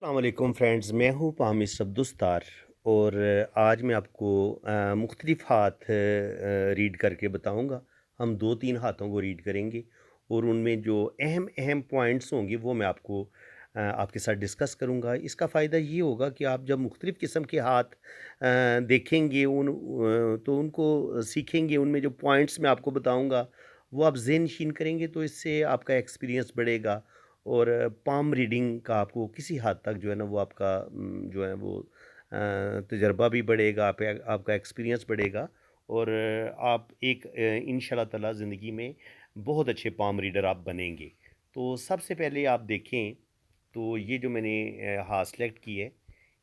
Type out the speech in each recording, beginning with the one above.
अस्सलाम फ्रेंड्स, मैं हूँ पामिस अब्दुस्तार। और आज मैं आपको मुख्तलिफ़ हाथ रीड करके बताऊँगा। हम दो तीन हाथों को रीड करेंगे और उनमें जो अहम अहम पॉइंट्स होंगे वो मैं आपको आपके साथ डिस्कस करूँगा। इसका फ़ायदा ये होगा कि आप जब मुख्तलिफ़ किस्म के हाथ देखेंगे तो उनको सीखेंगे। उनमें जो पॉइंट्स मैं आपको बताऊँगा वो आप ज़हन नशीन करेंगे, तो इससे आपका एक्सपीरियंस बढ़ेगा और पाम रीडिंग का आपको किसी हद तक जो है ना वो आपका जो है वो तजर्बा भी बढ़ेगा, आपका एक्सपीरियंस बढ़ेगा और आप एक इंशाल्लाह ताला ज़िंदगी में बहुत अच्छे पाम रीडर आप बनेंगे। तो सबसे पहले आप देखें तो ये जो मैंने हाथ सेलेक्ट की है,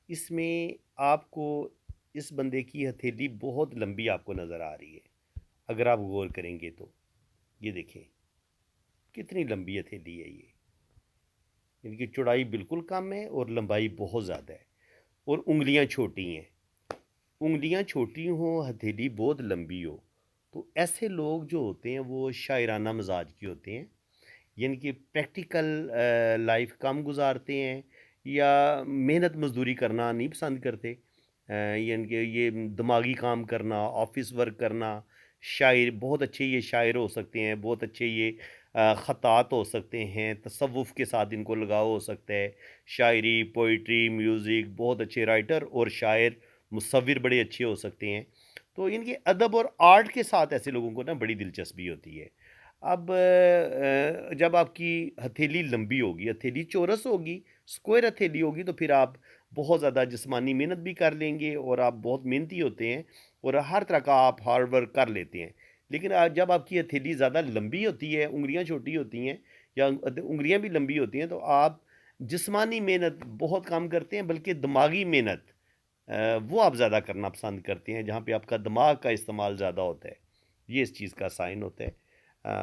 इसमें आपको इस बंदे की हथेली बहुत लंबी आपको नज़र आ रही है। अगर आप गौर करेंगे तो ये देखें कितनी लंबी हथेली है ये। इनकी चौड़ाई बिल्कुल कम है और लंबाई बहुत ज़्यादा है और उंगलियां छोटी हैं। उंगलियां छोटी हों, हथेली बहुत लंबी हो, तो ऐसे लोग जो होते हैं वो शायराना मिजाज के होते हैं। यानी कि प्रैक्टिकल लाइफ कम गुजारते हैं या मेहनत मजदूरी करना नहीं पसंद करते। यानी कि ये दिमागी काम करना, ऑफिस वर्क करना, शायर बहुत अच्छे ये शायर हो सकते हैं, बहुत अच्छे ये ख़त्तात हो सकते हैं, तसव्वुफ़ के साथ इनको लगाव हो सकता है। शायरी, पोइट्री, म्यूज़िक, बहुत अच्छे राइटर और शायर, मुसव्विर बड़े अच्छे हो सकते हैं। तो इनके अदब और आर्ट के साथ ऐसे लोगों को ना बड़ी दिलचस्पी होती है। अब जब आपकी हथेली लंबी होगी, हथेली चौरस होगी, स्क्वायर हथेली होगी, तो फिर आप बहुत ज़्यादा जिस्मानी मेहनत भी कर लेंगे और आप बहुत मेहनती होते हैं और हर तरह का आप हार्ड वर्क कर लेते हैं। लेकिन जब आपकी हथेली ज़्यादा लंबी होती है, उँगलियाँ छोटी होती हैं या उँगलियाँ भी लंबी होती हैं, तो आप जिस्मानी मेहनत बहुत कम करते हैं, बल्कि दिमागी मेहनत वो आप ज़्यादा करना पसंद करते हैं, जहाँ पे आपका दिमाग का इस्तेमाल ज़्यादा होता है। ये इस चीज़ का साइन होता है।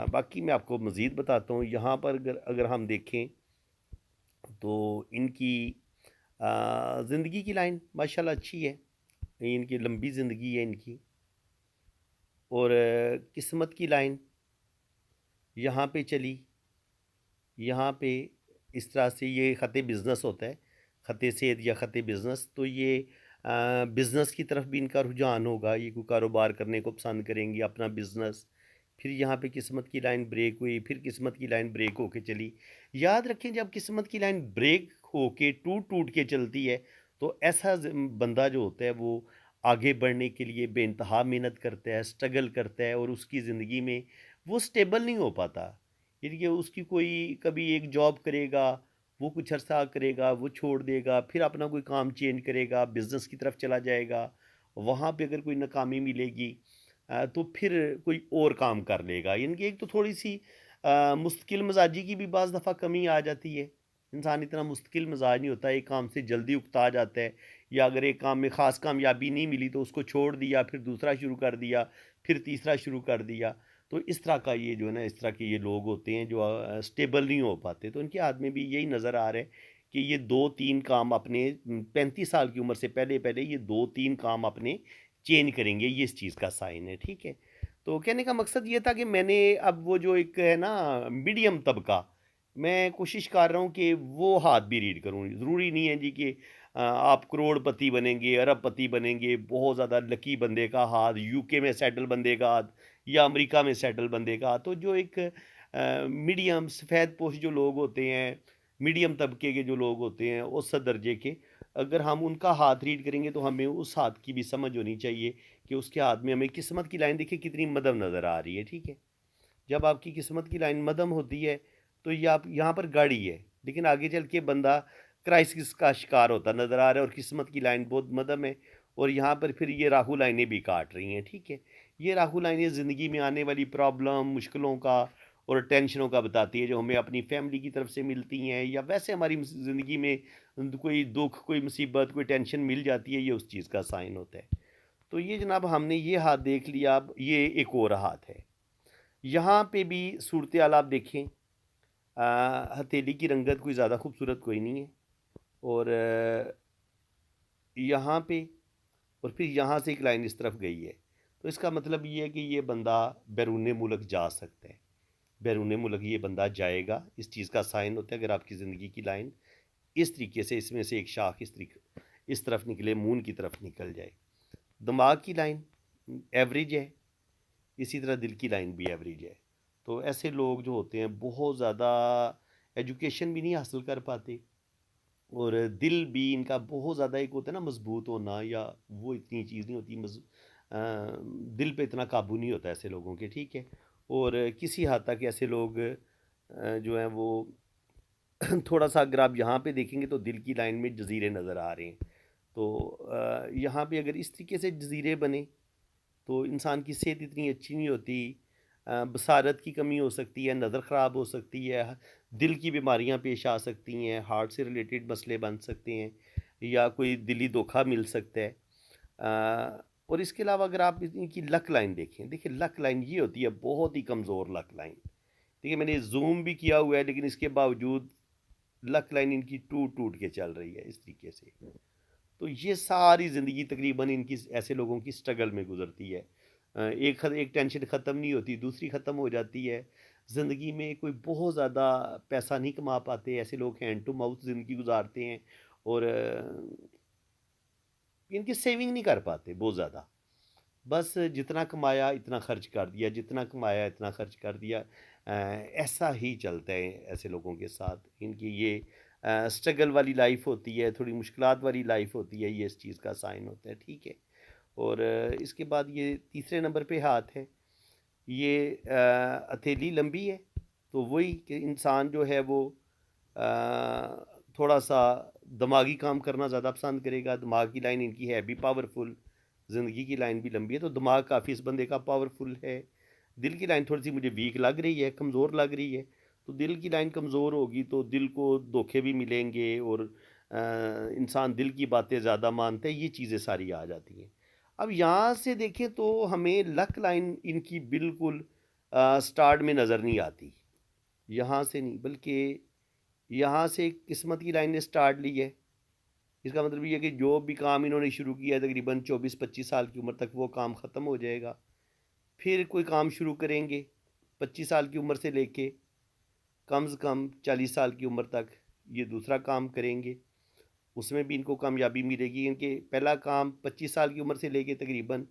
बाकी मैं आपको मज़ीद बताता हूँ। यहाँ पर अगर अगर हम देखें तो इनकी ज़िंदगी की लाइन माशाल्लाह अच्छी है। इनकी लंबी ज़िंदगी है इनकी। और किस्मत की लाइन यहाँ पे चली, यहाँ पे इस तरह से ये ख़त बिज़नेस होता है, ख़त सेहत या ख़त बिज़नेस। तो ये बिज़नेस की तरफ भी इनका रुझान होगा, ये कोई कारोबार करने को पसंद करेंगे, अपना बिज़नेस। फिर यहाँ पे किस्मत की लाइन ब्रेक हुई, फिर किस्मत की लाइन ब्रेक होके चली। याद रखें, जब किस्मत की लाइन ब्रेक होके टूट-टूट के चलती है, तो ऐसा बंदा जो होता है वो आगे बढ़ने के लिए बेइंतहा मेहनत करता है, स्ट्रगल करता है और उसकी ज़िंदगी में वो स्टेबल नहीं हो पाता। यानी कि उसकी कोई कभी एक जॉब करेगा, वो कुछ अर्सा करेगा, वो छोड़ देगा, फिर अपना कोई काम चेंज करेगा, बिज़नेस की तरफ चला जाएगा। वहाँ पे अगर कोई नाकामी मिलेगी तो फिर कोई और काम कर लेगा। यानी कि एक तो थोड़ी-सी मुश्किल मिज़ाजी की भी बाज़ दफ़ा कमी आ जाती है। इंसान इतना मुश्किल मिज़ाज नहीं होता, एक काम से जल्दी उकता जाता है या अगर एक काम में ख़ास कामयाबी नहीं मिली तो उसको छोड़ दिया, फिर दूसरा शुरू कर दिया, फिर तीसरा शुरू कर दिया। तो इस तरह का ये जो है ना, इस तरह के ये लोग होते हैं जो स्टेबल नहीं हो पाते। तो इनके हाथ में भी यही नज़र आ रहा है कि ये 2-3 काम अपने 35 साल की उम्र से पहले-पहले ये 2-3 काम अपने चेंज करेंगे, ये इस चीज़ का साइन है, ठीक है? तो कहने का मकसद ये था कि मैंने अब वो जो एक है ना मीडियम तबका, मैं कोशिश कर रहा हूँ कि वो हाथ भी रीड करूँ। ज़रूरी नहीं है जी कि आप करोड़पति बनेंगे, अरबपति बनेंगे, बहुत ज़्यादा लकी बंदे का हाथ, यूके में सेटल बंदे का हाथ या अमेरिका में सेटल बंदे का। तो जो एक मीडियम सफ़ेद पोश जो लोग होते हैं, मीडियम तबके के जो लोग होते हैं, औसत दर्जे के, अगर हम उनका हाथ रीड करेंगे तो हमें उस हाथ की भी समझ होनी चाहिए कि उसके हाथ में हमें किस्मत की लाइन देखिए कितनी मध्यम नज़र आ रही है, ठीक है? जब आपकी किस्मत की लाइन मध्यम होती है तो ये आप यहाँ पर गाड़ी है, लेकिन आगे चल के बंदा क्राइसिस का शिकार होता नज़र आ रहा है और किस्मत की लाइन बहुत मध्यम है और यहाँ पर फिर ये राहु लाइनें भी काट रही हैं, ठीक है? ये राहु लाइनें ज़िंदगी में आने वाली प्रॉब्लम, मुश्किलों का और टेंशनों का बताती है, जो हमें अपनी फैमिली की तरफ से मिलती हैं या वैसे हमारी ज़िंदगी में कोई दुख, कोई मुसीबत, कोई टेंशन मिल जाती है, ये उस चीज़ का साइन होता है। तो ये जनाब हमने ये हाथ देख लिया। अब ये एक और हाथ है। यहाँ पे भी सूरत हाल आप देखें, हथेली की रंगत कोई ज़्यादा खूबसूरत कोई नहीं है और यहाँ पे और फिर यहाँ से एक लाइन इस तरफ गई है। तो इसका मतलब ये है कि ये बंदा बैरून मुल्क जा सकता है। बैरून मुल्क ये बंदा जाएगा, इस चीज़ का साइन होता है अगर आपकी ज़िंदगी की लाइन इस तरीके से इसमें से एक शाख इस तरफ निकले, मून की तरफ निकल जाए। दिमाग की लाइन एवरेज है, इसी तरह दिल की लाइन भी एवरेज है। तो ऐसे लोग जो होते हैं बहुत ज़्यादा एजुकेशन भी नहीं हासिल कर पाते, और दिल भी इनका बहुत ज़्यादा एक होता है ना मजबूत होना, या वो इतनी चीज़ नहीं होती दिल पे इतना काबू नहीं होता ऐसे लोगों के, ठीक है। और किसी हद तक ऐसे लोग जो हैं वो थोड़ा सा अगर आप यहाँ पे देखेंगे तो दिल की लाइन में जजीरे नज़र आ रहे हैं। तो यहाँ पे अगर इस तरीके से जजीरे बने तो इंसान की सेहत इतनी अच्छी नहीं होती। बसारत की कमी हो सकती है, नज़र ख़राब हो सकती है, दिल की बीमारियाँ पेश आ सकती हैं, हार्ट से रिलेटेड मसले बन सकते हैं, या कोई दिली धोखा मिल सकता है। और इसके अलावा अगर आप इनकी लक लाइन देखें, देखिए लक लाइन ये होती है बहुत ही कमज़ोर लक लाइन। देखिए मैंने ज़ूम भी किया हुआ है, लेकिन इसके बावजूद लक लाइन इनकी टूट टूट के चल रही है इस तरीके से। तो ये सारी ज़िंदगी तकरीबन इनकी ऐसे लोगों की स्ट्रगल में गुजरती है। एक टेंशन ख़त्म नहीं होती, दूसरी ख़त्म हो जाती है। ज़िंदगी में कोई बहुत ज़्यादा पैसा नहीं कमा पाते, ऐसे लोग हैंड टू माउथ ज़िंदगी गुजारते हैं, और इनकी सेविंग नहीं कर पाते बहुत ज़्यादा। बस जितना कमाया इतना खर्च कर दिया, जितना कमाया इतना खर्च कर दिया। ऐसा ही चलता है ऐसे लोगों के साथ। इनकी ये स्ट्रगल वाली लाइफ होती है, थोड़ी मुश्किलात वाली लाइफ होती है, ये इस चीज़ का साइन होता है, ठीक है। और इसके बाद ये तीसरे नंबर पे हाथ है। ये हथेली लंबी है, तो वही कि इंसान जो है वो थोड़ा सा दिमागी काम करना ज़्यादा पसंद करेगा। दिमाग की लाइन इनकी है भी पावरफुल, ज़िंदगी की लाइन भी लंबी है, तो दिमाग काफ़ी इस बंदे का पावरफुल है। दिल की लाइन थोड़ी सी मुझे वीक लग रही है, कमज़ोर लग रही है। तो दिल की लाइन कमज़ोर होगी तो दिल को धोखे भी मिलेंगे, और इंसान दिल की बातें ज़्यादा मानते हैं, ये चीज़ें सारी आ जाती हैं। अब यहाँ से देखें तो हमें लक लाइन इनकी बिल्कुल स्टार्ट में नज़र नहीं आती। यहाँ से नहीं, बल्कि यहाँ से किस्मत की लाइन ने स्टार्ट ली है। इसका मतलब ये है कि जो भी काम इन्होंने शुरू किया है तकरीबन 24-25 साल की उम्र तक वो काम ख़त्म हो जाएगा। फिर कोई काम शुरू करेंगे 25 साल की उम्र से लेके कम से कम 40 साल की उम्र तक ये दूसरा काम करेंगे। उसमें भी इनको कामयाबी मिलेगी। इनके पहला काम 25 साल की उम्र से लेके तकरीबन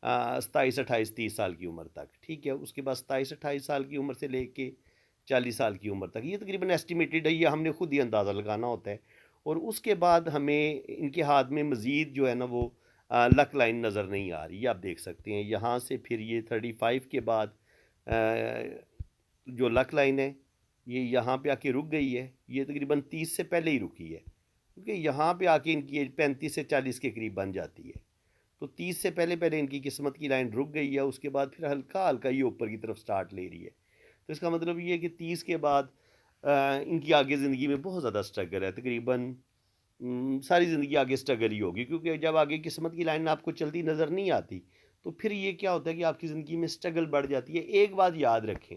27, 28, 30 साल की उम्र तक, ठीक है। उसके बाद 27, 28 साल की उम्र से लेके 40 साल की उम्र तक, ये तकरीबन एस्टिमेटेड है, ये हमने खुद ही अंदाज़ा लगाना होता है। और उसके बाद हमें इनके हाथ में मज़ीद जो है ना वो लक लाइन नज़र नहीं आ रही। ये आप देख सकते हैं यहाँ से फिर ये 35 के बाद जो लक लाइन है ये यहाँ पे आके रुक गई है। ये तकरीबन 30 से पहले ही रुकी है, क्योंकि यहाँ पे आके इनकी एज 35 से 40 के करीब बन जाती है। तो 30 से पहले पहले इनकी किस्मत की लाइन रुक गई है, उसके बाद फिर हल्का हल्का ये ऊपर की तरफ स्टार्ट ले रही है। तो इसका मतलब ये है कि 30 के बाद इनकी आगे ज़िंदगी में बहुत ज़्यादा स्ट्रगल है। तकरीबन सारी ज़िंदगी आगे स्ट्रगल ही होगी, क्योंकि जब आगे किस्मत की लाइन आपको चलती नज़र नहीं आती तो फिर ये क्या होता है कि आपकी ज़िंदगी में स्ट्रगल बढ़ जाती है। एक बात याद रखें,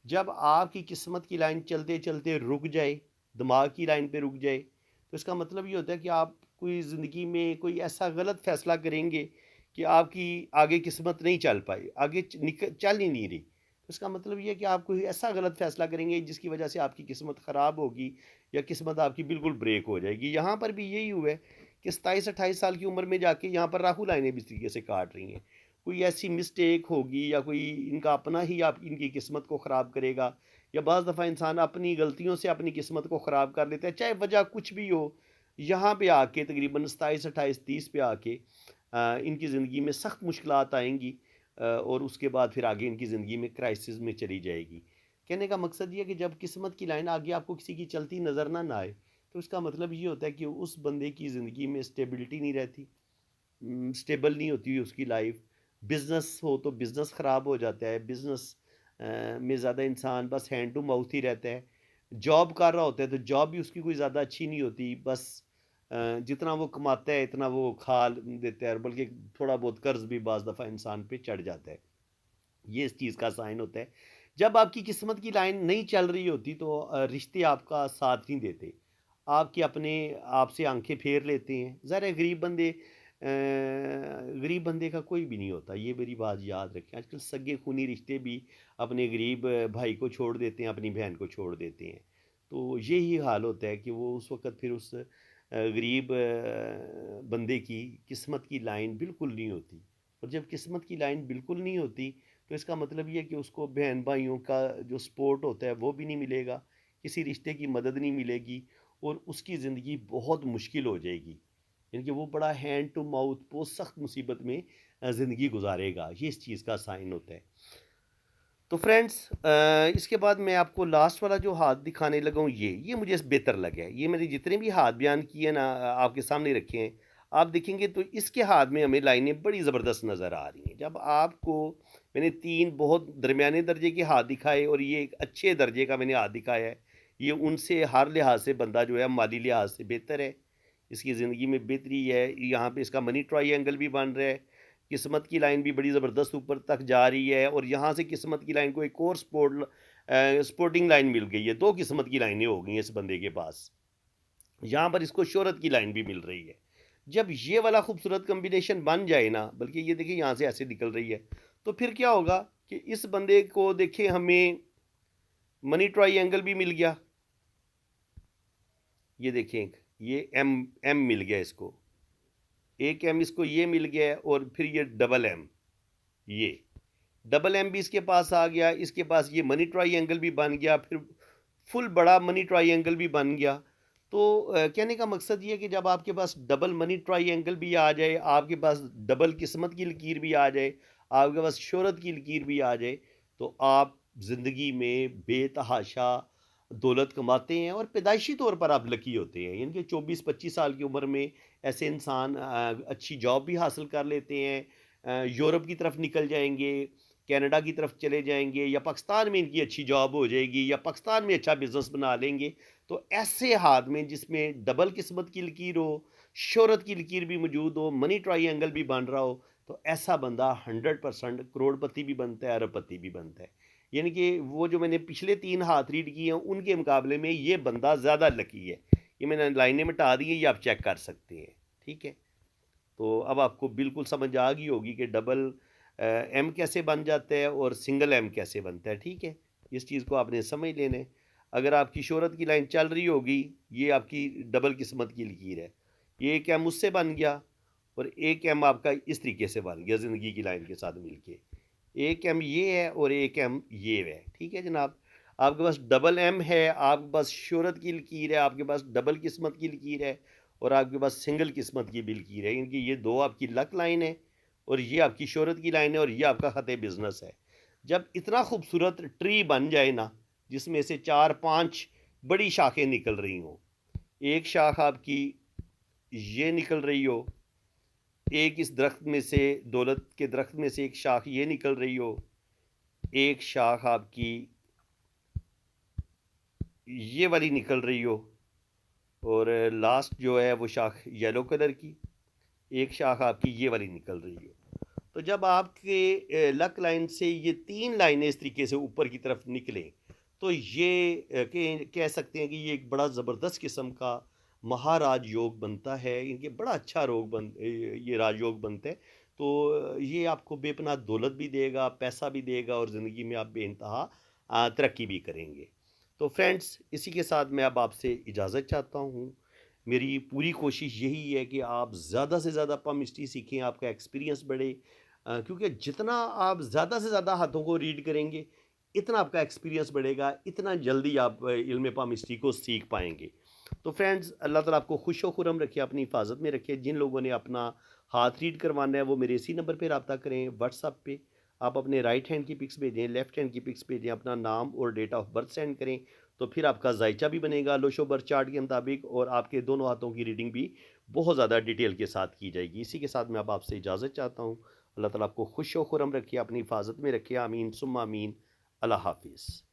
जब आपकी किस्मत की लाइन चलते चलते रुक जाए, दिमाग की लाइन पे रुक जाए, तो इसका मतलब ये होता है कि आप कोई ज़िंदगी में कोई ऐसा गलत फ़ैसला करेंगे कि आपकी आगे किस्मत नहीं चल पाई, आगे चल ही नहीं रही। तो इसका मतलब ये है कि आप कोई ऐसा गलत फ़ैसला करेंगे जिसकी वजह से आपकी किस्मत ख़राब होगी, या किस्मत आपकी बिल्कुल ब्रेक हो जाएगी। यहाँ पर भी यही हुआ है कि 27-28 साल की उम्र में जाके यहाँ पर राहु लाइनें भी इस तरीके से काट रही हैं। कोई ऐसी मिस्टेक होगी, या कोई इनका अपना ही आप इनकी किस्मत को ख़राब करेगा, या बाज़ दफ़ा इंसान अपनी गलतियों से अपनी किस्मत को ख़राब कर लेता है, चाहे वजह कुछ भी हो। यहाँ पे आके तकरीबन 27, 28, 30 पे आके इनकी ज़िंदगी में सख्त मुश्किलात आएंगी, और उसके बाद फिर आगे इनकी ज़िंदगी में क्राइसिस में चली जाएगी। कहने का मकसद ये है कि जब किस्मत की लाइन आगे आपको किसी की चलती नज़र ना आए, तो इसका मतलब ये होता है कि उस बंदे की ज़िंदगी में स्टेबिलिटी नहीं रहती, स्टेबल नहीं होती उसकी लाइफ। बिज़नेस हो तो बिज़नेस ख़राब हो जाता है, बिज़नेस में ज़्यादा इंसान बस हैंड टू माउथ ही रहता है। जॉब कर रहा होता है तो जॉब भी उसकी कोई ज़्यादा अच्छी नहीं होती, बस जितना वो कमाता है इतना वो खा देता है, और बल्कि थोड़ा बहुत कर्ज भी बाज़ दफ़ा इंसान पे चढ़ जाता है। ये इस चीज़ का साइन होता है। जब आपकी किस्मत की लाइन नहीं चल रही होती तो रिश्ते आपका साथ नहीं देते, आपके अपने आप से आंखें फेर लेते हैं। ज़ाहिर है गरीब बंदे का कोई भी नहीं होता, ये मेरी बात याद रखें। आजकल सगे खूनी रिश्ते भी अपने गरीब भाई को छोड़ देते हैं, अपनी बहन को छोड़ देते हैं। तो यही हाल होता है कि वो उस वक़्त फिर उस गरीब बंदे की किस्मत की लाइन बिल्कुल नहीं होती। और जब किस्मत की लाइन बिल्कुल नहीं होती, तो इसका मतलब ये है कि उसको बहन-भाइयों का जो सपोर्ट होता है वो भी नहीं मिलेगा, किसी रिश्ते की मदद नहीं मिलेगी और उसकी ज़िंदगी बहुत मुश्किल हो जाएगी। यानी कि वो बड़ा हैंड टू माउथ बहुत सख्त मुसीबत में ज़िंदगी गुजारेगा। ये इस चीज़ का साइन होता है। तो फ्रेंड्स इसके बाद मैं आपको लास्ट वाला जो हाथ दिखाने लगा हूँ, ये मुझे बेहतर लगा है। ये मैंने जितने भी हाथ बयान किए ना आपके सामने रखे हैं, आप देखेंगे तो इसके हाथ में हमें लाइनें बड़ी ज़बरदस्त नज़र आ रही हैं। जब आपको मैंने 3 बहुत दरमियाने दर्जे के हाथ दिखाए और ये एक अच्छे दर्जे का मैंने हाथ दिखाया है। ये उनसे हर लिहाज से बंदा जो है माली लिहाज से बेहतर है। इसकी ज़िंदगी में बेहतरी है। यहाँ पे इसका मनी ट्रायंगल भी बन रहा है। किस्मत की लाइन भी बड़ी ज़बरदस्त ऊपर तक जा रही है और यहाँ से किस्मत की लाइन को एक और स्पोर्टिंग लाइन मिल गई है। 2 किस्मत की लाइनें हो गई हैं इस बंदे के पास। यहाँ पर इसको शोहरत की लाइन भी मिल रही है। जब ये वाला खूबसूरत कॉम्बिनेशन बन जाए ना, बल्कि ये देखिए यहाँ से ऐसे निकल रही है, तो फिर क्या होगा कि इस बंदे को देखिए हमें मनी ट्रायंगल भी मिल गया। ये देखें, ये एम एम मिल गया इसको। एक एम इसको ये मिल गया है और फिर ये डबल एम, ये डबल एम भी इसके पास आ गया। इसके पास ये मनी ट्रायंगल भी बन गया, फिर फुल बड़ा मनी ट्रायंगल भी बन गया। तो कहने का मकसद ये है कि जब आपके पास डबल मनी ट्रायंगल भी आ जाए, आपके पास डबल किस्मत की लकीर भी आ जाए, आपके पास शोहरत की लकीर भी आ जाए, तो आप ज़िंदगी में बेतहाशा दौलत कमाते हैं और पैदाइशी तौर पर आप लकी होते हैं। यानी कि 24-25 साल की उम्र में ऐसे इंसान अच्छी जॉब भी हासिल कर लेते हैं, यूरोप की तरफ निकल जाएंगे, कनाडा की तरफ चले जाएंगे, या पाकिस्तान में इनकी अच्छी जॉब हो जाएगी, या पाकिस्तान में अच्छा बिजनेस बना लेंगे। तो ऐसे हाथ में जिसमें डबल किस्मत की लकीर हो, शोहरत की लकीर भी मौजूद हो, मनी ट्रायंगल भी बन रहा हो, तो ऐसा बंदा 100% करोड़पति भी बनता है, अरबपति भी बनता है। यानी कि वो जो मैंने पिछले 3 हाथ रीड किए हैं उनके मुकाबले में ये बंदा ज़्यादा लकी है। ये मैंने लाइनें मिटा दी हैं, ये आप चेक कर सकते हैं। ठीक है? तो अब आपको बिल्कुल समझ आ गई होगी कि डबल एम कैसे बन जाता है और सिंगल एम कैसे बनता है। ठीक है, इस चीज़ को आपने समझ लेना है। अगर आपकी शोहरत की लाइन चल रही होगी, ये आपकी डबल किस्मत की लकीर है। ये एक एम उससे बन गया और एक एम आपका इस तरीके से बन गया ज़िंदगी की लाइन के साथ मिलके। एक एम ये है और एक एम ये है। ठीक है जनाब, आपके पास डबल एम है, आपके पास शोहरत की लकीर है, आपके पास डबल किस्मत की लकीर है और आपके पास सिंगल किस्मत की भी लकीर है। इनकी ये 2 आपकी लक लाइन है और ये आपकी शोहरत की लाइन है और ये आपका ख़त बिज़नेस है। जब इतना खूबसूरत ट्री बन जाए ना, जिसमें से 4-5 बड़ी शाखें निकल रही हों, एक शाख आपकी ये निकल रही हो, एक इस दरख्त में से, दौलत के दरख्त में से एक शाख ये निकल रही हो, एक शाख आपकी ये वाली निकल रही हो और लास्ट जो है वो शाख येलो कलर की, एक शाख आपकी ये वाली निकल रही हो। तो जब आपके लक लाइन से ये 3 लाइनें इस तरीके से ऊपर की तरफ निकलें, तो ये कह सकते हैं कि ये एक बड़ा ज़बरदस्त किस्म का महाराज योग बनता है। इनके बड़ा अच्छा ये राजयोग बनता है। तो ये आपको बेपनाह दौलत भी देगा, पैसा भी देगा और ज़िंदगी में आप बेइंतहा तरक्की भी करेंगे। तो फ्रेंड्स, इसी के साथ मैं अब आपसे इजाज़त चाहता हूँ। मेरी पूरी कोशिश यही है कि आप ज़्यादा से ज़्यादा पामिस्ट्री सीखें, आपका एक्सपीरियंस बढ़े, क्योंकि जितना आप ज़्यादा से ज़्यादा हाथों को रीड करेंगे, इतना आपका एक्सपीरियंस बढ़ेगा, इतना जल्दी आप इल्म पामिस्ट्री को सीख पाएंगे। तो फ्रेंड्स, अल्लाह ताला आपको खुश व खुरम रखे, अपनी हिफाजत में रखे। जिन लोगों ने अपना हाथ रीड करवाना है वो मेरे इसी नंबर पर रब्ता करें, व्हाट्सअप पे। आप अपने राइट हैंड की पिक्स भेजें, लेफ्ट हैंड की पिक्स भेजें, अपना नाम और डेट ऑफ बर्थ सेंड करें। तो फिर आपका जायचा भी बनेगा लोशो बर्थ चार्ट के मुताबिक और आपके दोनों हाथों की रीडिंग भी बहुत ज़्यादा डिटेल के साथ की जाएगी। इसी के साथ मैं अब आपसे इजाज़त चाहता हूँ। अल्लाह ताला आपको खुश व खुरम रखे, अपनी हिफाजत में रखे। आमीन सुम्मा आमीन। अल्लाह हाफिज़।